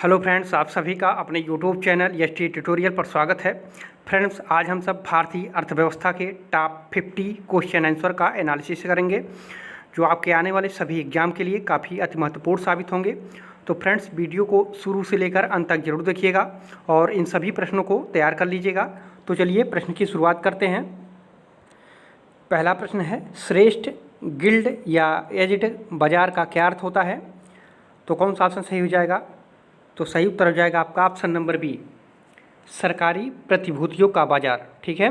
Hello friends, आप सभी का अपने यूट्यूब चैनल एसटी ट्यूटोरियल पर स्वागत है। फ्रेंड्स, आज हम सब भारतीय अर्थव्यवस्था के टॉप 50 क्वेश्चन आंसर का एनालिसिस करेंगे, जो आपके आने वाले सभी एग्जाम के लिए काफ़ी अति महत्वपूर्ण साबित होंगे। तो फ्रेंड्स, वीडियो को शुरू से लेकर अंत तक जरूर देखिएगा और इन सभी प्रश्नों को तैयार कर लीजिएगा। तो चलिए प्रश्न की शुरुआत करते हैं। पहला प्रश्न है, श्रेष्ठ गिल्ड या एजेड बाजार का क्या अर्थ होता है? तो कौन सा ऑप्शन सही हो जाएगा? तो सही उत्तर हो जाएगा आपका ऑप्शन नंबर बी, सरकारी प्रतिभूतियों का बाजार। ठीक है,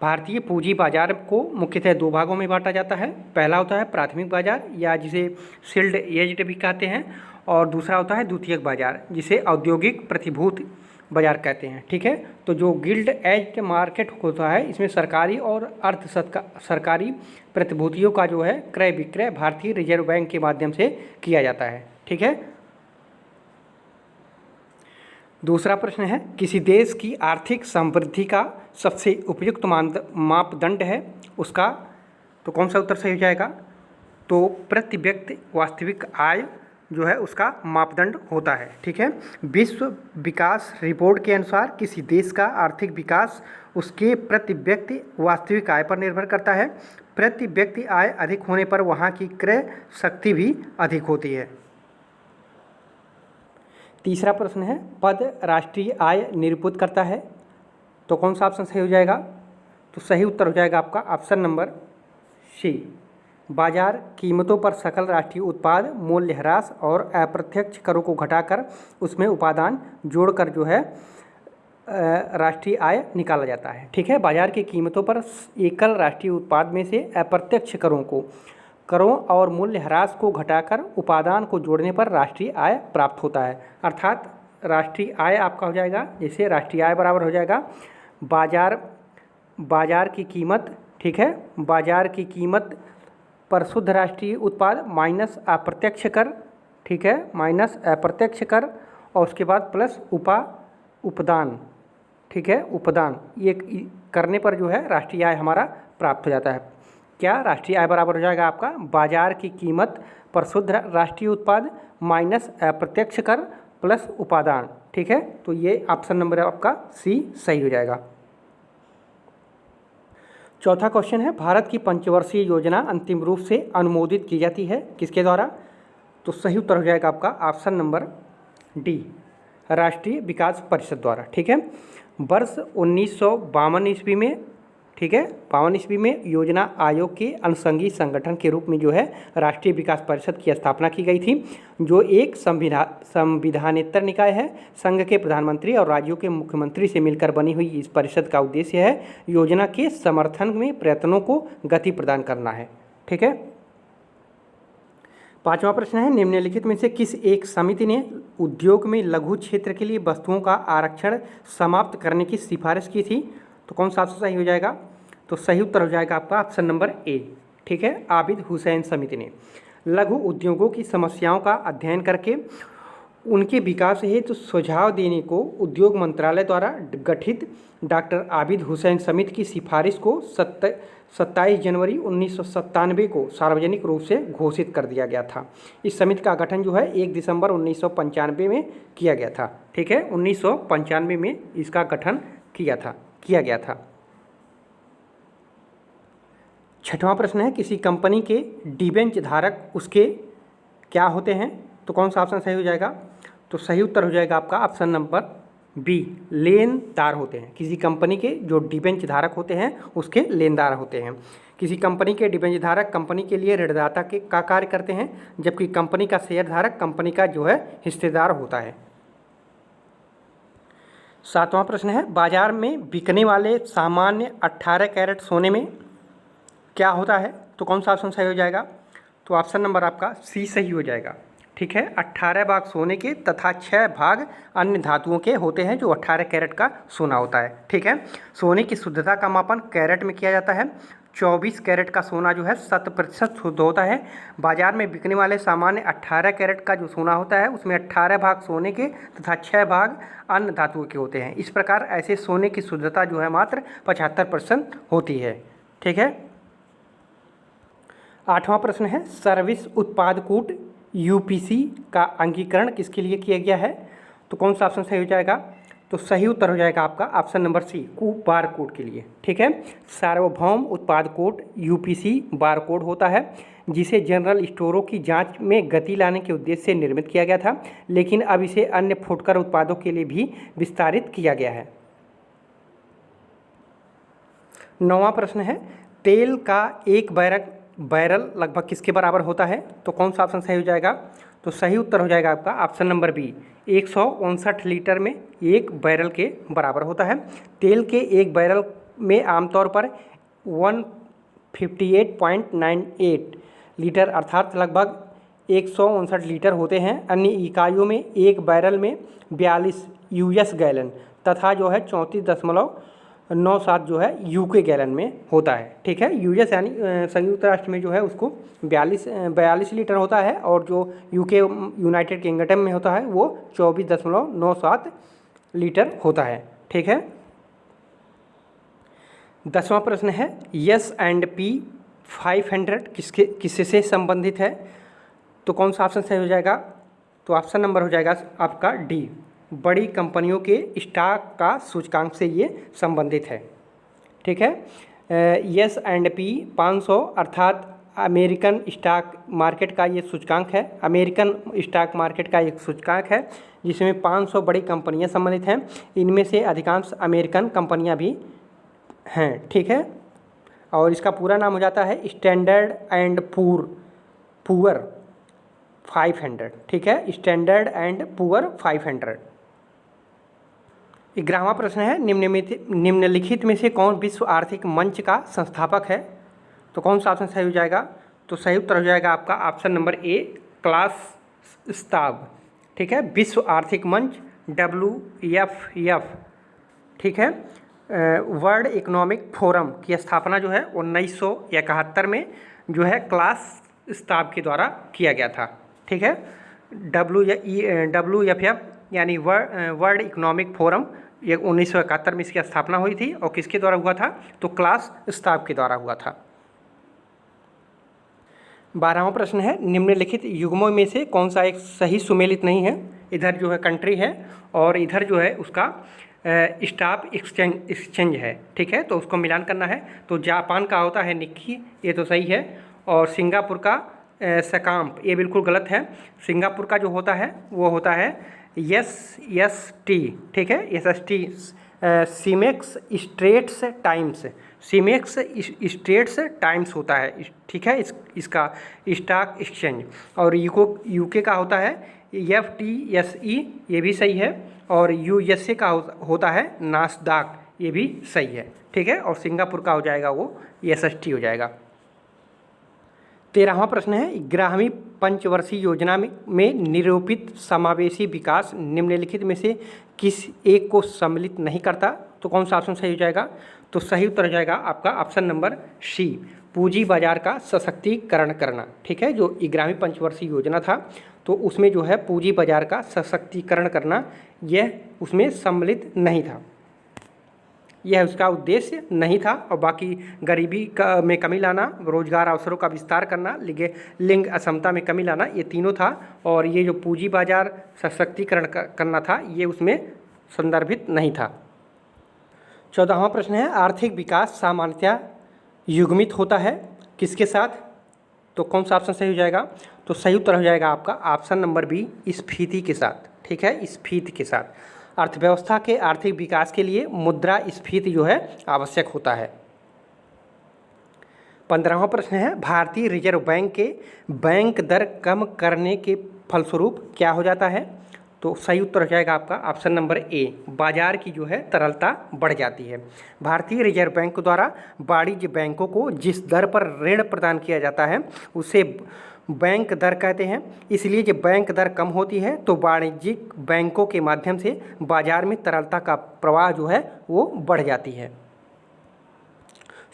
भारतीय पूंजी बाजार को मुख्यतः दो भागों में बांटा जाता है। पहला होता है प्राथमिक बाजार या जिसे सील्ड एजेड भी कहते हैं, और दूसरा होता है द्वितीयक बाजार जिसे औद्योगिक प्रतिभूति बाजार कहते हैं। ठीक है, तो जो गिल्ड एज मार्केट होता है, इसमें सरकारी और अर्ध सरकारी प्रतिभूतियों का जो है क्रय विक्रय भारतीय रिजर्व बैंक के माध्यम से किया जाता है। ठीक है, दूसरा प्रश्न है, किसी देश की आर्थिक समृद्धि का सबसे उपयुक्त मापदंड है उसका? तो कौन सा उत्तर सही हो जाएगा? तो प्रति व्यक्ति वास्तविक आय जो है उसका मापदंड होता है। ठीक है, विश्व विकास रिपोर्ट के अनुसार किसी देश का आर्थिक विकास उसके प्रति व्यक्ति वास्तविक आय पर निर्भर करता है। प्रति व्यक्ति आय अधिक होने पर वहाँ की क्रय शक्ति भी अधिक होती है। तीसरा प्रश्न है, पद राष्ट्रीय आय निरूपित करता है? तो कौन सा ऑप्शन सही हो जाएगा? तो सही उत्तर हो जाएगा आपका ऑप्शन नंबर सी, बाजार कीमतों पर सकल राष्ट्रीय उत्पाद मूल्य ह्रास और अप्रत्यक्ष करों को घटाकर उसमें उपादान जोड़कर जो है राष्ट्रीय आय निकाला जाता है। ठीक है, बाजार की कीमतों पर एकल राष्ट्रीय उत्पाद में से अप्रत्यक्ष करों और मूल्य ह्रास को घटाकर उपादान को जोड़ने पर राष्ट्रीय आय प्राप्त होता है। अर्थात राष्ट्रीय आय आपका हो जाएगा, जैसे राष्ट्रीय आय बराबर हो जाएगा बाजार की कीमत। ठीक है, बाजार की कीमत पर शुद्ध राष्ट्रीय उत्पाद माइनस अप्रत्यक्ष कर। ठीक है, माइनस अप्रत्यक्ष कर और उसके बाद प्लस उपदान। ठीक है, उपदान ये करने पर जो है राष्ट्रीय आय हमारा प्राप्त हो जाता है। क्या राष्ट्रीय आय बराबर हो जाएगा आपका बाजार की कीमत पर शुद्ध राष्ट्रीय उत्पाद माइनस अप्रत्यक्ष कर प्लस उपादान। ठीक है, तो ये ऑप्शन नंबर आपका सी सही हो जाएगा। चौथा क्वेश्चन है, भारत की पंचवर्षीय योजना अंतिम रूप से अनुमोदित की जाती है किसके द्वारा? तो सही उत्तर हो जाएगा आपका ऑप्शन नंबर डी, राष्ट्रीय विकास परिषद द्वारा। ठीक है, वर्ष 1952 ईस्वी में, ठीक है, 52 ईस्वी में योजना आयोग के अनुषंगी संगठन के रूप में जो है राष्ट्रीय विकास परिषद की स्थापना की गई थी, जो एक संविधानेतर निकाय है। संघ के प्रधानमंत्री और राज्यों के मुख्यमंत्री से मिलकर बनी हुई इस परिषद का उद्देश्य है योजना के समर्थन में प्रयत्नों को गति प्रदान करना है। ठीक है, पांचवा प्रश्न है, निम्नलिखित में से किस एक समिति ने उद्योग में लघु क्षेत्र के लिए वस्तुओं का आरक्षण समाप्त करने की सिफारिश की थी? तो कौन सा ऑप्शन सही हो जाएगा? तो सही उत्तर हो जाएगा आपका ऑप्शन नंबर ए। ठीक है, आबिद हुसैन समिति ने लघु उद्योगों की समस्याओं का अध्ययन करके उनके विकास हेतु सुझाव देने को उद्योग मंत्रालय द्वारा गठित डॉक्टर आबिद हुसैन समिति की सिफारिश को 27 जनवरी 1997 को सार्वजनिक रूप से घोषित कर दिया गया था। इस समिति का गठन जो है 1 दिसंबर 1995 में किया गया था। ठीक है, 1995 में इसका गठन किया गया था। छठवां प्रश्न है, किसी कंपनी के डिबेंचर धारक उसके क्या होते हैं? तो कौन सा ऑप्शन सही हो जाएगा? तो सही उत्तर हो जाएगा आपका ऑप्शन नंबर बी, लेनदार होते हैं। किसी कंपनी के जो डिबेंचर धारक होते हैं उसके लेनदार होते हैं। किसी कंपनी के डिबेंचर धारक कंपनी के लिए ऋणदाता का कार्य करते हैं, जबकि कंपनी का शेयर धारक कंपनी का जो है हिस्सेदार होता है। सातवां प्रश्न है, बाजार में बिकने वाले सामान्य 18 कैरेट सोने में क्या होता है? तो कौन सा ऑप्शन सही हो जाएगा? तो ऑप्शन नंबर आपका सी सही हो जाएगा। ठीक है, 18 भाग सोने के तथा 6 भाग अन्य धातुओं के होते हैं, जो 18 कैरेट का सोना होता है। ठीक है, सोने की शुद्धता का मापन कैरेट में किया जाता है। 24 कैरेट का सोना जो है 100% शुद्ध होता है। बाजार में बिकने वाले सामान्य 18 कैरेट का जो सोना होता है उसमें 18 भाग सोने के तथा 6 भाग अन्य धातुओं के होते हैं। इस प्रकार ऐसे सोने की शुद्धता जो है मात्र 75% होती है। ठीक है, आठवां प्रश्न है, सर्विस उत्पाद कूट यूपीसी का अंगीकरण किसके लिए किया गया है? तो कौन सा ऑप्शन सही हो जाएगा? तो सही उत्तर हो जाएगा आपका option number C, bar code के लिए। ठीक है, सार्वभौम उत्पाद कोड यूपीसी बार कोड होता है, जिसे जनरल स्टोरों की जांच में गति लाने के उद्देश्य से निर्मित किया गया था, लेकिन अब इसे अन्य फुटकर उत्पादों के लिए भी विस्तारित किया गया है। 9वां प्रश्न है, तेल का एक बैरल लगभग किसके बराबर होता है? तो कौन सा ऑप्शन सही हो जाएगा? तो सही उत्तर हो जाएगा आपका ऑप्शन नंबर बी, 159 लीटर में एक बैरल के बराबर होता है। तेल के एक बैरल में आमतौर पर 158.98 लीटर अर्थात लगभग 159 लीटर होते हैं। अन्य इकाइयों में एक बैरल में 42 यूएस गैलन तथा जो है 34.97 जो है यूके गैलन में होता है। ठीक है, यूएस यानी संयुक्त राष्ट्र में जो है उसको 42 लीटर होता है, और जो यूके यूनाइटेड किंगडम में होता है वो 24.97 लीटर होता है। ठीक है, 10वां प्रश्न है, S&P 500 किससे संबंधित है? तो कौन सा ऑप्शन सही हो जाएगा? तो ऑप्शन नंबर हो जाएगा आपका डी, बड़ी कंपनियों के स्टॉक का सूचकांक से ये संबंधित है। ठीक है, S&P 500 अर्थात अमेरिकन स्टॉक मार्केट का ये सूचकांक है। अमेरिकन स्टॉक मार्केट का एक सूचकांक है जिसमें 500 बड़ी कंपनियां सम्मिलित हैं। इनमें से अधिकांश अमेरिकन कंपनियां भी हैं। ठीक है, और इसका पूरा नाम हो जाता है स्टैंडर्ड एंड पुअर 500। ठीक है, स्टैंडर्ड एंड पुअर 500। 11वां प्रश्न है, निम्नलिखित में से कौन विश्व आर्थिक मंच का संस्थापक है? तो कौन सा ऑप्शन सही हो जाएगा? तो सही उत्तर हो जाएगा आपका option number A, class stab. ठीक है, विश्व आर्थिक मंच WEF। ठीक है, वर्ल्ड इकोनॉमिक फोरम की स्थापना जो है 1971 में जो है क्लास स्टाब के द्वारा किया गया था। ठीक है, WEF यानी वर्ल्ड इकोनॉमिक फोरम, ये 1971 में इसकी स्थापना हुई थी, और किसके द्वारा हुआ था? तो क्लास स्टाब के द्वारा हुआ था। 12वां प्रश्न है, निम्नलिखित युग्मों में से कौन सा एक सही सुमेलित नहीं है? इधर जो है कंट्री है और इधर जो है उसका स्टॉक एक्सचेंज है। ठीक है, तो उसको मिलान करना है। तो जापान का होता है निक्की, ये तो सही है, और सिंगापुर का सकाम्प, ये बिल्कुल गलत है। सिंगापुर का जो होता है वो होता है SST। ठीक है, SST SIMEX Straits Times, SIMEX Straits Times होता है। ठीक है, इसका स्टॉक एक्सचेंज। और यूके का होता है FTSE, ये भी सही है, और USA का होता है नास्डाक, ये भी सही है। ठीक है, और सिंगापुर का हो जाएगा वो SST हो जाएगा। 13वां प्रश्न है, 11वीं पंचवर्षीय योजना में निरूपित समावेशी विकास निम्नलिखित में से किस एक को सम्मिलित नहीं करता? तो कौन सा ऑप्शन सही हो जाएगा? तो सही उत्तर हो जाएगा आपका ऑप्शन नंबर सी, पूंजी बाजार का सशक्तिकरण करना। ठीक है, जो 11वीं पंचवर्षीय योजना था तो उसमें जो है पूंजी बाजार का सशक्तिकरण करना, यह उसमें सम्मिलित नहीं था, यह उसका उद्देश्य नहीं था। और बाकी गरीबी में कमी लाना, रोजगार अवसरों का विस्तार करना, लिंग असमता में कमी लाना, ये तीनों था। और ये जो पूंजी बाजार सशक्तिकरण करना था, ये उसमें संदर्भित नहीं था। 14वां प्रश्न है, आर्थिक विकास सामान्यतः युग्मित होता है किसके साथ? तो कौन सा ऑप्शन सही हो जाएगा? तो सही उत्तर हो जाएगा आपका ऑप्शन नंबर बी, स्फीति के साथ। ठीक है, स्फीति के साथ। अर्थव्यवस्था के आर्थिक विकास के लिए मुद्रा स्फीति जो है आवश्यक होता है। 15वां प्रश्न है, भारतीय रिजर्व बैंक के बैंक दर कम करने के फलस्वरूप क्या हो जाता है? तो सही उत्तर हो जाएगा आपका ऑप्शन नंबर ए, बाजार की जो है तरलता बढ़ जाती है। भारतीय रिजर्व बैंक द्वारा वाणिज्य बैंकों को जिस दर पर ऋण प्रदान किया जाता है उसे बैंक दर कहते हैं। इसलिए जब बैंक दर कम होती है तो वाणिज्यिक बैंकों के माध्यम से बाजार में तरलता का प्रवाह जो है वो बढ़ जाती है।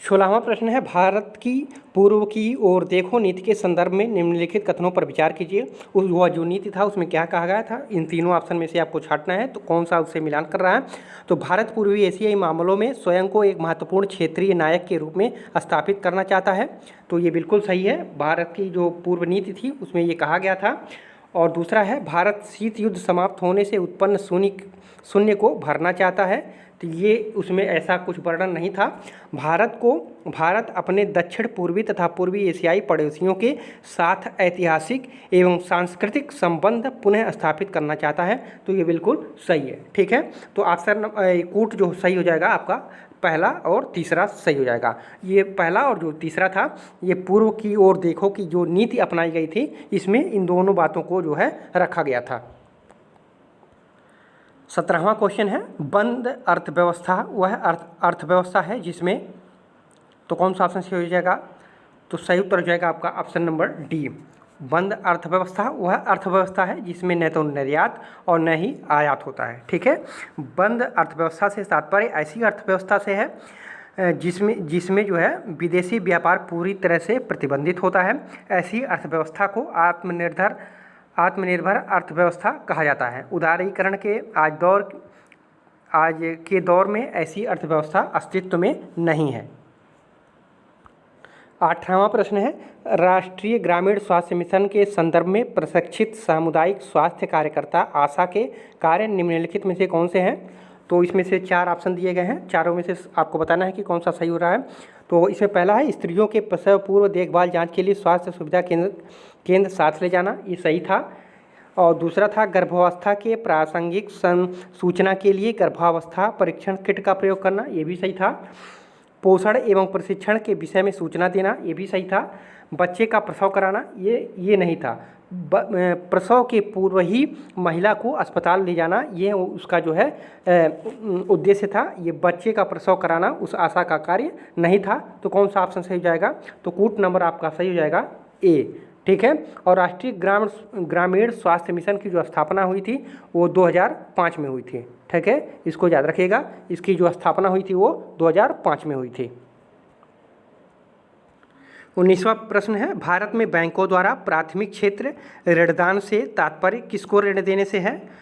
16वां प्रश्न है, भारत की पूर्व की ओर देखो नीति के संदर्भ में निम्नलिखित कथनों पर विचार कीजिए। वह जो नीति था उसमें क्या कहा गया था? इन तीनों ऑप्शन में से आपको छांटना है, तो कौन सा उससे मिलान कर रहा है? तो भारत पूर्वी एशियाई मामलों में स्वयं को एक महत्वपूर्ण क्षेत्रीय नायक के रूप में स्थापित करना चाहता है। तो ये बिल्कुल सही है, भारत की जो पूर्व नीति थी उसमें ये कहा गया था। और दूसरा है भारत शीत युद्ध समाप्त होने से उत्पन्न शून्य को भरना चाहता है। तो ये उसमें ऐसा कुछ वर्णन नहीं था। भारत अपने दक्षिण पूर्वी तथा पूर्वी एशियाई पड़ोसियों के साथ ऐतिहासिक एवं सांस्कृतिक संबंध पुनः स्थापित करना चाहता है। तो ये बिल्कुल सही है। ठीक है, तो ऑप्शन कूट जो सही हो जाएगा आपका पहला और तीसरा सही हो जाएगा। ये पहला और जो तीसरा था ये पूर्व की ओर देखो की जो नीति अपनाई गई थी इसमें इन दोनों बातों को जो है रखा गया था। 17वां क्वेश्चन है बंद अर्थव्यवस्था वह अर्थव्यवस्था है जिसमें, तो कौन सा ऑप्शन सही हो जाएगा? तो सही उत्तर हो जाएगा आपका ऑप्शन नंबर डी। बंद अर्थव्यवस्था वह अर्थव्यवस्था है जिसमें न तो निर्यात और न ही आयात होता है। ठीक है, बंद अर्थव्यवस्था से तात्पर्य ऐसी अर्थव्यवस्था से है जिसमें जो है विदेशी व्यापार पूरी तरह से प्रतिबंधित होता है। ऐसी अर्थव्यवस्था को आत्मनिर्भर अर्थव्यवस्था कहा जाता है। उदारीकरण के आज के दौर में ऐसी अर्थव्यवस्था अस्तित्व में नहीं है। 18वां प्रश्न है राष्ट्रीय ग्रामीण स्वास्थ्य मिशन के संदर्भ में प्रशिक्षित सामुदायिक स्वास्थ्य कार्यकर्ता आशा के कार्य निम्नलिखित में से कौन से हैं? तो इसमें से 4 ऑप्शन दिए गए हैं, चारों में से आपको बताना है कि कौन सा सही हो रहा है। तो इसमें पहला है स्त्रियों के प्रसव पूर्व देखभाल जांच के लिए स्वास्थ्य सुविधा केंद्र साथ ले जाना, ये सही था। और दूसरा था गर्भावस्था के प्रासंगिक सूचना के लिए गर्भावस्था परीक्षण किट का प्रयोग करना, ये भी सही था। पोषण एवं प्रशिक्षण के विषय में सूचना देना, ये भी सही था। बच्चे का प्रसव कराना, ये नहीं था। प्रसव के पूर्व ही महिला को अस्पताल ले जाना, ये उसका जो है उद्देश्य था। ये बच्चे का प्रसव कराना उस आशा का कार्य नहीं था। तो कौन सा ऑप्शन सही हो जाएगा? तो कूट नंबर आपका सही हो जाएगा ए। ठीक है, और राष्ट्रीय ग्रामीण स्वास्थ्य मिशन की जो स्थापना हुई थी वो 2005 में हुई थी। ठीक है, इसको याद रखिएगा, इसकी जो स्थापना हुई थी वो 2005 में हुई थी। 19वां प्रश्न है भारत में बैंकों द्वारा प्राथमिक क्षेत्र ऋणदान से तात्पर्य किसको ऋण देने से है?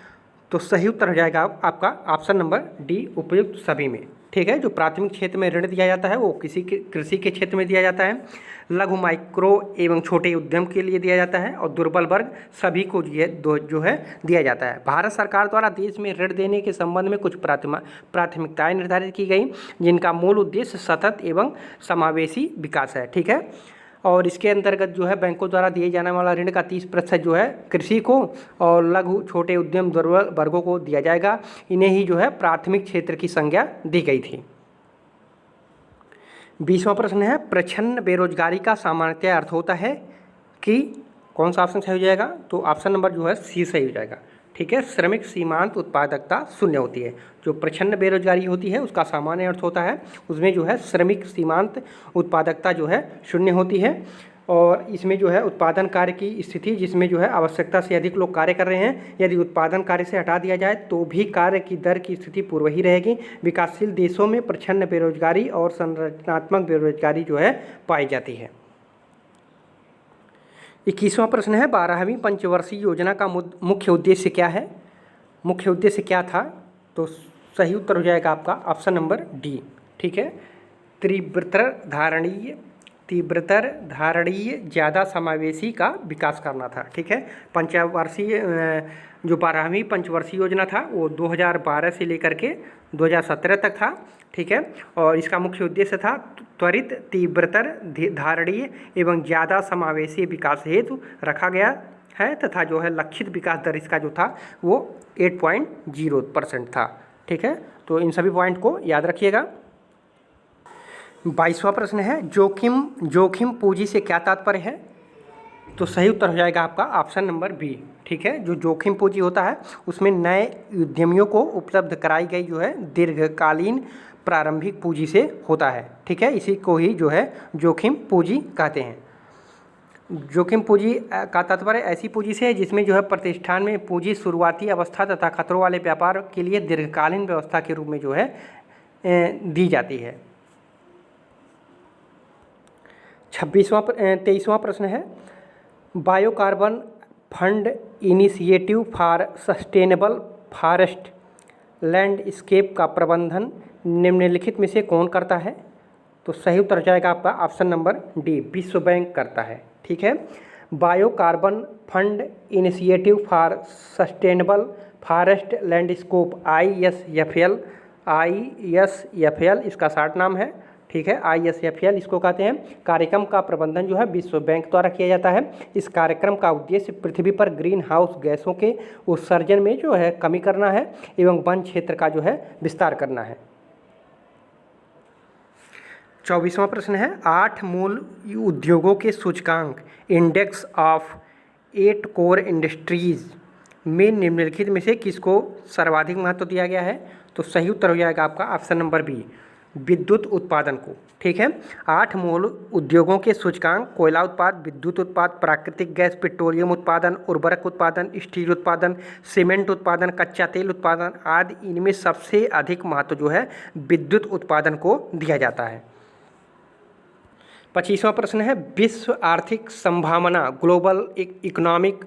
तो सही उत्तर हो जाएगा आपका ऑप्शन नंबर डी, उपयुक्त सभी में। ठीक है, जो प्राथमिक क्षेत्र में ऋण दिया जाता है वो कृषि के क्षेत्र में दिया जाता है, लघु माइक्रो एवं छोटे उद्यम के लिए दिया जाता है और दुर्बल वर्ग सभी को जो है दिया जाता है। भारत सरकार द्वारा देश में ऋण देने के संबंध में कुछ प्राथमिकताएं निर्धारित की गई जिनका मूल उद्देश्य सतत एवं समावेशी विकास है। ठीक है, और इसके अंतर्गत जो है बैंकों द्वारा दिए जाने वाला ऋण का 30% जो है कृषि को और लघु छोटे उद्यम दुर्बल वर्गों को दिया जाएगा। इन्हें ही जो है प्राथमिक क्षेत्र की संज्ञा दी गई थी। 20वां प्रश्न है प्रच्छन्न बेरोजगारी का सामान्यतः अर्थ होता है कि, कौन सा ऑप्शन सही हो जाएगा? तो ऑप्शन नंबर जो है सी सही हो जाएगा। ठीक है, श्रमिक सीमांत उत्पादकता शून्य होती है। जो प्रच्छन्न बेरोजगारी होती है उसका सामान्य अर्थ होता है उसमें जो है श्रमिक सीमांत उत्पादकता जो है शून्य होती है। और इसमें जो है उत्पादन कार्य की स्थिति जिसमें जो है आवश्यकता से अधिक लोग कार्य कर रहे हैं, यदि उत्पादन कार्य से हटा दिया जाए तो भी कार्य की दर की स्थिति पूर्व ही रहेगी। विकासशील देशों में प्रच्छन्न बेरोजगारी और संरचनात्मक बेरोजगारी जो है पाई जाती है। 21वां प्रश्न है 12वीं पंचवर्षीय योजना का मुख्य उद्देश्य क्या है? मुख्य उद्देश्य क्या था? तो सही उत्तर हो जाएगा आपका ऑप्शन नंबर डी। ठीक है, तीव्रतर धारणीय ज़्यादा समावेशी का विकास करना था। ठीक है, पंचवर्षीय जो 12वीं पंचवर्षीय योजना था वो 2012 से लेकर के 2017 तक था। ठीक है, और इसका मुख्य उद्देश्य था त्वरित तीव्रतर धारणीय एवं ज़्यादा समावेशी विकास हेतु रखा गया है तथा जो है लक्षित विकास दर इसका जो था वो 8.0% था। ठीक है, तो इन सभी पॉइंट को याद रखिएगा। 22वां प्रश्न है जोखिम पूंजी से क्या तात्पर्य है? तो सही उत्तर हो जाएगा आपका ऑप्शन नंबर बी। ठीक है, जो जोखिम पूंजी होता है उसमें नए उद्यमियों को उपलब्ध कराई गई जो है दीर्घकालीन प्रारंभिक पूंजी से होता है। ठीक है, इसी को ही जो है जोखिम पूंजी कहते हैं। जोखिम पूंजी का तात्पर्य ऐसी पूंजी से है जिसमें जो है प्रतिष्ठान में पूंजी शुरुआती अवस्था तथा खतरों वाले व्यापार के लिए दीर्घकालीन व्यवस्था के रूप में जो है दी जाती है। 23वां प्रश्न है biocarbon fund initiative for sustainable forest landscape का प्रबंधन निम्नलिखित में से कौन करता है? तो सही उत्तर जाएगा आपका ऑप्शन नंबर डी, विश्व बैंक करता है। ठीक है, biocarbon fund initiative for sustainable forest landscape ISFL इसका शार्ट नाम है, ठीक है, ISFL इसको कहते हैं। कार्यक्रम का प्रबंधन जो है विश्व बैंक द्वारा किया जाता है। इस कार्यक्रम का उद्देश्य पृथ्वी पर ग्रीन हाउस गैसों के उत्सर्जन में जो है कमी करना है एवं वन क्षेत्र का जो है विस्तार करना है। 24वां प्रश्न है 8 मूल उद्योगों के सूचकांक इंडेक्स ऑफ 8 कोर इंडस्ट्रीज में निम्नलिखित में से किसको सर्वाधिक महत्व दिया गया है? तो सही उत्तर हो जाएगा आपका ऑप्शन नंबर बी, विद्युत उत्पादन को, ठीक है। 8 मूल उद्योगों के सूचकांक कोयला उत्पाद, विद्युत उत्पाद, प्राकृतिक गैस, पेट्रोलियम उत्पादन, उर्वरक उत्पादन, स्टील उत्पादन, सीमेंट उत्पादन, कच्चा तेल उत्पादन आदि, इनमें सबसे अधिक महत्व जो है विद्युत उत्पादन को दिया जाता है। 25वां प्रश्न है विश्व आर्थिक संभावना ग्लोबल इकोनॉमिक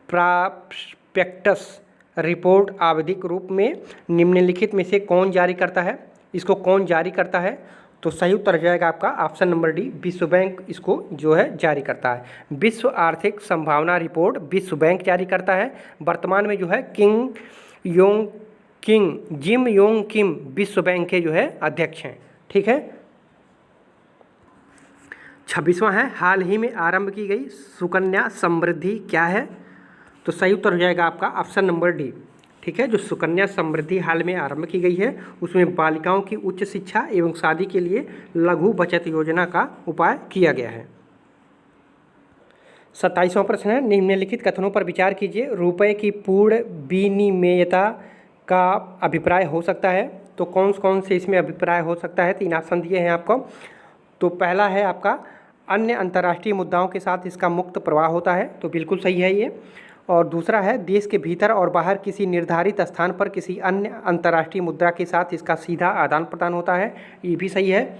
प्रॉस्पेक्टस रिपोर्ट आवधिक रूप में निम्नलिखित में से कौन जारी करता है? इसको कौन जारी करता है? तो सही उत्तर हो जाएगा आपका ऑप्शन नंबर डी, विश्व बैंक इसको जो है जारी करता है। विश्व आर्थिक संभावना रिपोर्ट विश्व बैंक जारी करता है। वर्तमान में जो है जिम योंग किम विश्व बैंक के जो है अध्यक्ष हैं, ठीक है। 26वां है हाल ही में आरंभ की गई सुकन्या समृद्धि क्या है? तो सही उत्तर हो जाएगा आपका ऑप्शन नंबर डी, ठीक है। जो सुकन्या समृद्धि हाल में आरंभ की गई है उसमें बालिकाओं की उच्च शिक्षा एवं शादी के लिए लघु बचत योजना का उपाय किया गया है। 27वां प्रश्न है निम्नलिखित कथनों पर विचार कीजिए। रुपये की पूर्ण विनिमेयता का अभिप्राय हो सकता है। तो कौन से इसमें अभिप्राय हो सकता है? 3 ऑप्शन दिए हैं आपको। तो पहला है आपका अन्य अंतर्राष्ट्रीय मुद्राओं के साथ इसका मुक्त प्रवाह होता है, तो बिल्कुल सही है ये। और दूसरा है देश के भीतर और बाहर किसी निर्धारित स्थान पर किसी अन्य अंतर्राष्ट्रीय मुद्रा के साथ इसका सीधा आदान प्रदान होता है, ये भी सही है,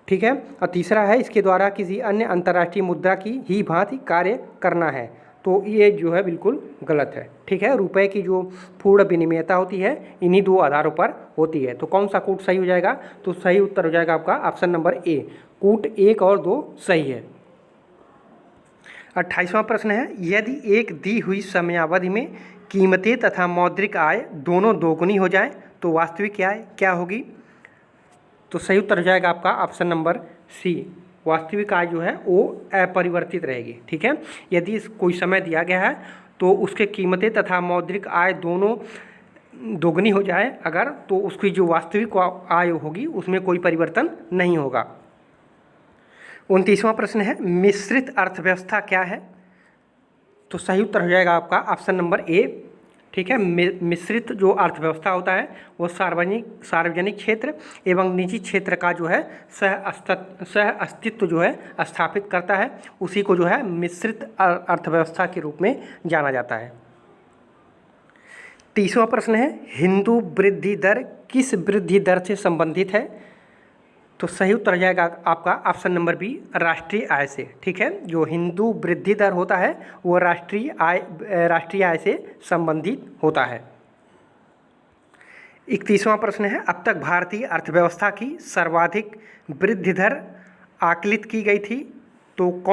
ठीक है। और तीसरा है इसके द्वारा किसी अन्य अंतर्राष्ट्रीय मुद्रा की ही भांति कार्य करना है, तो ये जो है बिल्कुल गलत है, ठीक है। रुपए की जो पूर्ण विनिमेयता होती है इन्हीं 2 आधारों पर होती है। तो कौन सा कूट सही हो जाएगा? तो सही उत्तर हो जाएगा आपका ऑप्शन नंबर ए, कूट 1 और 2 सही है। 28वां प्रश्न है यदि एक दी हुई समयावधि में कीमतें तथा मौद्रिक आय दोनों दोगुनी हो जाए तो वास्तविक आय क्या होगी? तो सही उत्तर हो जाएगा आपका ऑप्शन नंबर सी, वास्तविक आय जो है वो अपरिवर्तित रहेगी, ठीक है। यदि कोई समय दिया गया है तो उसके कीमतें तथा मौद्रिक आय दोनों दोगुनी हो जाए अगर, तो उसकी जो वास्तविक आय होगी उसमें कोई परिवर्तन नहीं होगा। 29वां प्रश्न है मिश्रित अर्थव्यवस्था क्या है? तो सही उत्तर हो जाएगा आपका ऑप्शन नंबर ए, ठीक है। मिश्रित जो अर्थव्यवस्था होता है वो सार्वजनिक क्षेत्र एवं निजी क्षेत्र का जो है सह अस्तित्व जो है स्थापित करता है, उसी को जो है मिश्रित अर्थव्यवस्था के रूप में जाना जाता है। 30वां प्रश्न है हिंदू वृद्धि दर किस वृद्धि दर से संबंधित है? तो सही उत्तर हो जाएगा आपका ऑप्शन नंबर बी, राष्ट्रीय आय से, ठीक है। जो हिंदू वृद्धि दर होता है वो राष्ट्रीय आय से संबंधित होता है। 31वां प्रश्न है अब तक भारतीय अर्थव्यवस्था की सर्वाधिक वृद्धि दर आकलित की गई थी, तो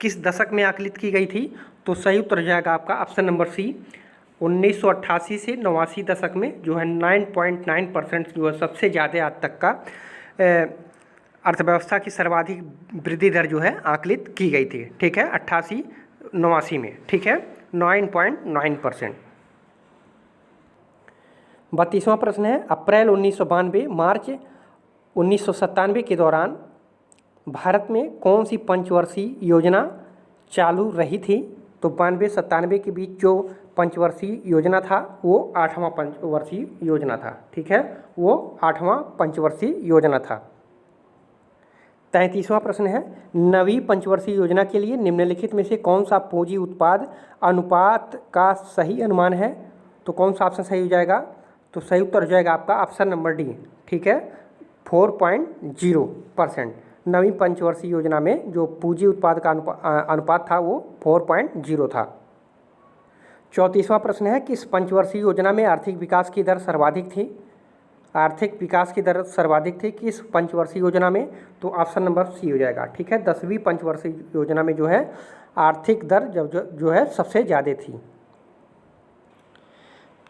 किस दशक में आकलित की गई थी? तो सही उत्तर हो जाएगा आपका ऑप्शन नंबर सी, 1988 से 89 दशक में जो है 9.9% जो है सबसे ज़्यादा आज तक का अर्थव्यवस्था की सर्वाधिक वृद्धि दर जो है आकलित की गई थी, ठीक है, 88-89 में, ठीक है, 9.9%। 32वां प्रश्न है अप्रैल 1992 मार्च 1997 के दौरान भारत में कौन सी पंचवर्षीय योजना चालू रही थी? तो 92-97 के बीच जो पंचवर्षीय योजना था वो 8वां पंचवर्षीय योजना था, ठीक है, वो 8वां पंचवर्षीय योजना था। 33वां प्रश्न है नवी पंचवर्षीय योजना के लिए निम्नलिखित में से कौन सा पूंजी उत्पाद अनुपात का सही अनुमान है? तो कौन सा ऑप्शन सही हो जाएगा? तो सही उत्तर हो जाएगा आपका ऑप्शन नंबर डी, ठीक है, 4.0%। नवी पंचवर्षीय योजना में जो पूंजी उत्पाद का अनुपात था वो 4.0 था। 34वां प्रश्न है किस पंचवर्षीय योजना में आर्थिक विकास की दर सर्वाधिक थी? आर्थिक विकास की दर सर्वाधिक थी किस पंचवर्षीय योजना में? तो ऑप्शन नंबर सी हो जाएगा। ठीक है, 10वीं पंचवर्षीय योजना में जो है आर्थिक दर जो है सबसे ज़्यादा थी।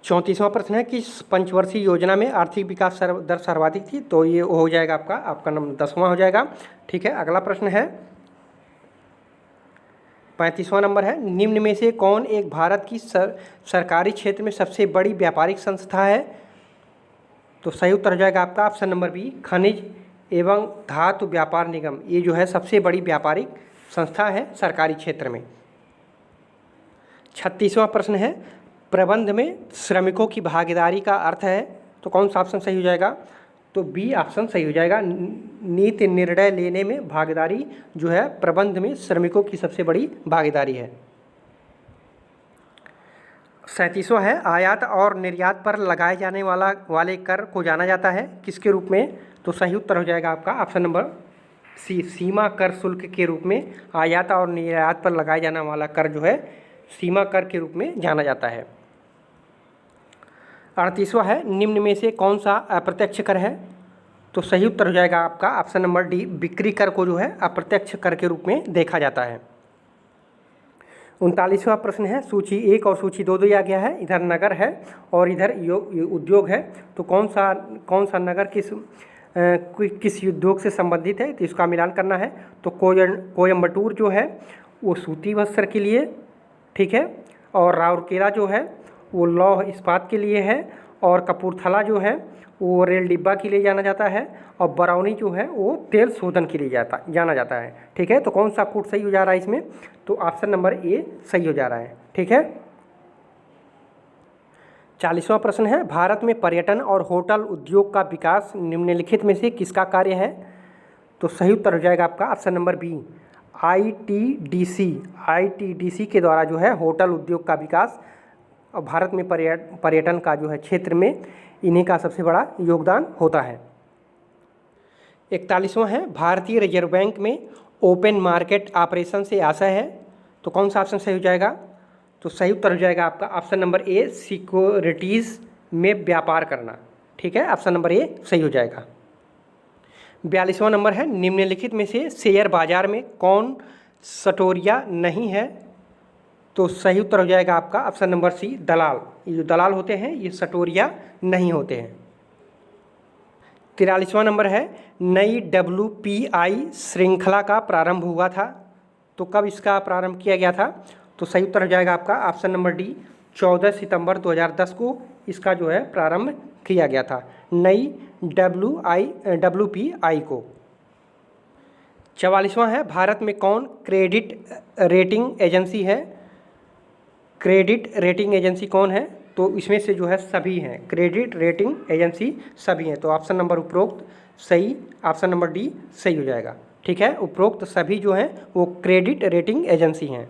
34वां प्रश्न है किस पंचवर्षीय योजना में आर्थिक विकास दर सर्वाधिक थी? तो ये हो जाएगा आपका नंबर 10वां हो जाएगा। ठीक है, अगला प्रश्न है 35वां नंबर है, निम्न में से कौन एक भारत की सरकारी क्षेत्र में सबसे बड़ी व्यापारिक संस्था है? तो सही उत्तर हो जाएगा आपका ऑप्शन नंबर बी, खनिज एवं धातु व्यापार निगम। ये जो है सबसे बड़ी व्यापारिक संस्था है सरकारी क्षेत्र में। 36वां प्रश्न है, प्रबंध में श्रमिकों की भागीदारी का अर्थ है? तो कौन सा ऑप्शन सही हो जाएगा? तो बी ऑप्शन सही हो जाएगा। नीति निर्णय लेने में भागीदारी जो है प्रबंध में श्रमिकों की सबसे बड़ी भागीदारी है। 37वां है, आयात और निर्यात पर लगाए जाने वाले कर को जाना जाता है किसके रूप में? तो सही उत्तर हो जाएगा आपका ऑप्शन नंबर सी, सीमा कर शुल्क के रूप में आयात और निर्यात पर लगाए जाने वाला कर जो है सीमा कर के रूप में जाना जाता है। 38वां है, निम्न में से कौन सा अप्रत्यक्ष कर है? तो सही उत्तर हो जाएगा आपका ऑप्शन नंबर डी, बिक्री कर को जो है अप्रत्यक्ष कर के रूप में देखा जाता है। 39वां प्रश्न है, सूची 1 और सूची 2 दिया गया है, इधर नगर है और इधर उद्योग है। तो कौन सा नगर किस उद्योग से संबंधित है? तो इसका मिलान करना है। तो कोयम्बटूर जो है वो सूती वस्त्र के लिए, ठीक है, और राउरकेला जो है वो लौह इस्पात के लिए है, और कपूरथला जो है वो रेल डिब्बा के लिए जाना जाता है, और बरौनी जो है वो तेल शोधन के लिए जाना जाता है। ठीक है, तो कौन सा कोड सही हो जा रहा है इसमें? तो ऑप्शन नंबर ए सही हो जा रहा है। ठीक है, 40वां प्रश्न है, भारत में पर्यटन और होटल उद्योग का विकास निम्नलिखित में से किसका कार्य है? तो सही उत्तर हो जाएगा आपका ऑप्शन नंबर बी, आईटीडीसी के द्वारा जो है होटल उद्योग का विकास और भारत में पर्यटन का जो है क्षेत्र में इन्हीं का सबसे बड़ा योगदान होता है। 41वां है, भारतीय रिजर्व बैंक में ओपन मार्केट ऑपरेशन से आशय है। तो कौन सा ऑप्शन सही हो जाएगा? तो सही उत्तर हो जाएगा आपका ऑप्शन नंबर ए, सिक्योरिटीज़ में व्यापार करना। ठीक है, ऑप्शन नंबर ए सही हो जाएगा। 42वां नंबर है, निम्नलिखित में से शेयर बाजार में कौन सटोरिया नहीं है? तो सही उत्तर हो जाएगा आपका ऑप्शन नंबर सी, दलाल। ये जो दलाल होते हैं ये सटोरिया नहीं होते हैं। 43वां नंबर है, नई WPI श्रृंखला का प्रारंभ हुआ था। तो कब इसका प्रारंभ किया गया था? तो सही उत्तर हो जाएगा आपका ऑप्शन नंबर डी, 14 सितंबर 2010 को इसका जो है प्रारंभ किया गया था, नई WPI को। 44वां है, भारत में कौन क्रेडिट रेटिंग एजेंसी है? क्रेडिट रेटिंग एजेंसी कौन है? तो इसमें से जो है सभी हैं, क्रेडिट रेटिंग एजेंसी सभी हैं। तो ऑप्शन नंबर उपरोक्त सही, ऑप्शन नंबर डी सही हो जाएगा। ठीक है, उपरोक्त सभी जो हैं वो क्रेडिट रेटिंग एजेंसी हैं।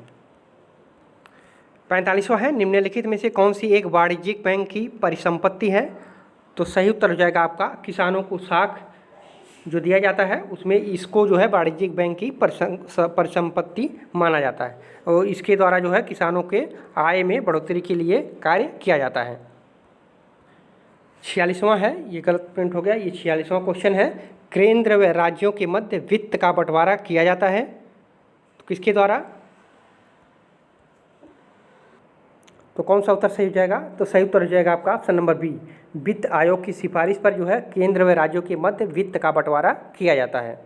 45वां है, निम्नलिखित में से कौन सी एक वाणिज्यिक बैंक की परिसंपत्ति है? तो सही उत्तर हो जाएगा आपका, किसानों को साख जो दिया जाता है उसमें इसको जो है वाणिज्यिक बैंक की परिसंपत्ति माना जाता है, और इसके द्वारा जो है किसानों के आय में बढ़ोतरी के लिए कार्य किया जाता है। 46वां है, ये गलत प्रिंट हो गया, ये 46वां क्वेश्चन है, केंद्र व राज्यों के मध्य वित्त का बंटवारा किया जाता है तो किसके द्वारा? तो कौन सा उत्तर सही हो जाएगा? तो सही उत्तर हो जाएगा आपका ऑप्शन नंबर बी, वित्त आयोग की सिफारिश पर जो है केंद्र व राज्यों के मध्य वित्त का बंटवारा किया जाता है।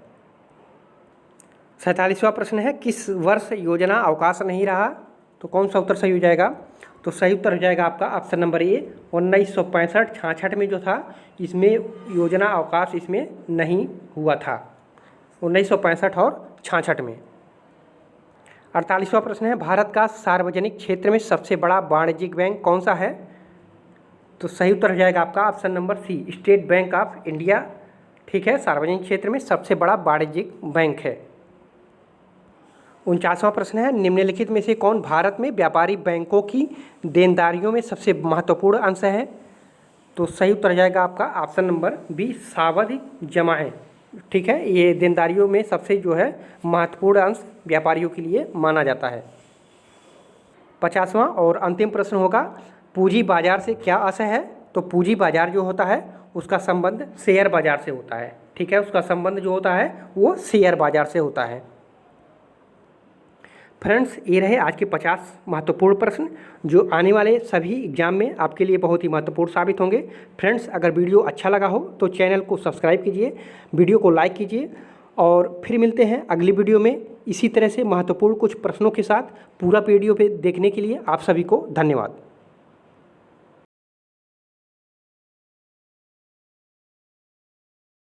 47वां प्रश्न है, किस वर्ष योजना अवकाश नहीं रहा? तो कौन सा उत्तर सही हो जाएगा? तो सही उत्तर हो जाएगा आपका ऑप्शन नंबर ए, 1965-66 में जो था इसमें योजना अवकाश इसमें नहीं हुआ था, 1965 और 66 में। 48वां प्रश्न है, भारत का सार्वजनिक क्षेत्र में सबसे बड़ा वाणिज्यिक बैंक कौन सा है? तो सही उत्तर हो जाएगा आपका option number C, State Bank of India. ठीक है, सार्वजनिक क्षेत्र में सबसे बड़ा वाणिज्यिक बैंक है। 49वां प्रश्न है, निम्नलिखित में से कौन भारत में व्यापारी बैंकों की देनदारियों में सबसे महत्वपूर्ण अंश है? तो सही उत्तर हो जाएगा आपका ऑप्शन नंबर बी, सावधि जमा है। ठीक है, ये देनदारियों में सबसे जो है महत्वपूर्ण अंश व्यापारियों के लिए माना जाता है। 50वां और अंतिम प्रश्न होगा, पूंजी बाजार से क्या आशय है? तो पूंजी बाजार जो होता है उसका संबंध शेयर बाजार से होता है। ठीक है, उसका संबंध जो होता है वो शेयर बाजार से होता है। फ्रेंड्स, ये रहे आज के 50 महत्वपूर्ण प्रश्न जो आने वाले सभी एग्जाम में आपके लिए बहुत ही महत्वपूर्ण साबित होंगे। फ्रेंड्स, अगर वीडियो अच्छा लगा हो तो चैनल को सब्सक्राइब कीजिए, वीडियो को लाइक कीजिए और फिर मिलते हैं अगली वीडियो में इसी तरह से महत्वपूर्ण कुछ प्रश्नों के साथ। पूरा वीडियो पे देखने के लिए आप सभी को धन्यवाद।